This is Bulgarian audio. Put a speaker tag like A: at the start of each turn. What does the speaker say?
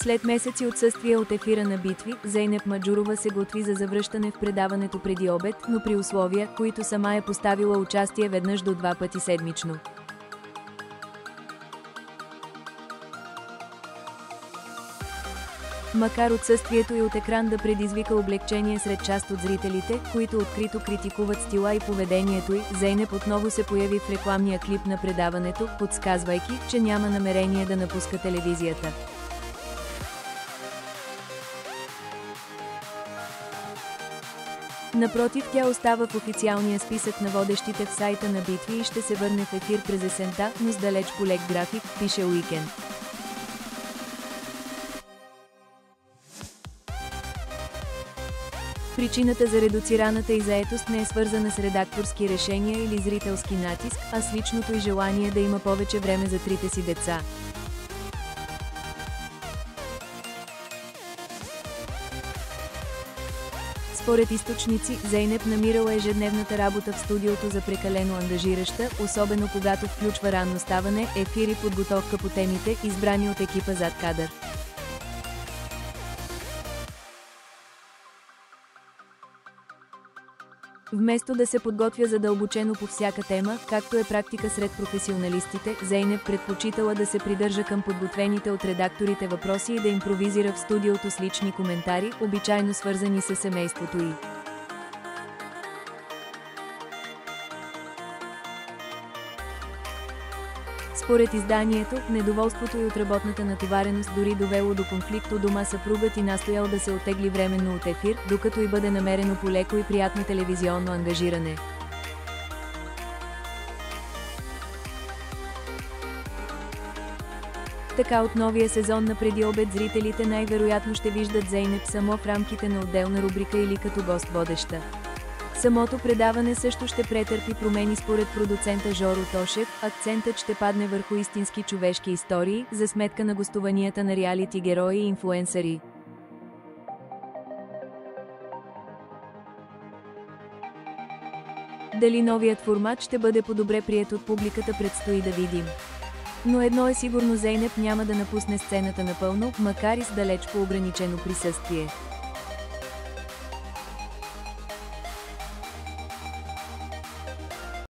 A: След месеци отсъствие от ефира на Битви, Зейнеп Маджурова се готви за завръщане в предаването преди обед, но при условия, които сама е поставила: участие веднъж до 2 пъти седмично. Макар отсъствието й от екран да предизвика облекчение сред част от зрителите, които открито критикуват стила и поведението й, Зейнеп отново се появи в рекламния клип на предаването, подсказвайки, че няма намерение да напуска телевизията. Напротив, тя остава в официалния списък на водещите в сайта на Битви и ще се върне в ефир през есента, но с далеч по лек график, пише Уикенд. Причината за редуцираната й заетост не е свързана с редакторски решения или зрителски натиск, а с личното й желание да има повече време за трите си деца. Според източници, Зейнеп намирала ежедневната работа в студиото за прекалено ангажираща, особено когато включва ранно ставане, ефир и подготовка по темите, избрани от екипа зад кадър. Вместо да се подготвя задълбочено по всяка тема, както е практика сред професионалистите, Зейнеп предпочитала да се придържа към подготвените от редакторите въпроси и да импровизира в студиото с лични коментари, обичайно свързани с семейството й. Според изданието, недоволството й от работната натовареност дори довело до конфликт у дома. Съпругът й настоял да се оттегли временно от ефир, докато й бъде намерено по-леко и приятно телевизионно ангажиране. Така от новия сезон на Преди обед зрителите най-вероятно ще виждат Зейнеп само в рамките на отделна рубрика или като гост-водеща. Самото предаване също ще претърпи промени според продуцента Жоро Тошев. Акцентът ще падне върху истински човешки истории, за сметка на гостуванията на реалити герои и инфлуенсъри. Дали новият формат ще бъде по-добре приет от публиката, предстои да видим. Но едно е сигурно: Зейнеп няма да напусне сцената напълно, макар и с далеч по-ограничено присъствие.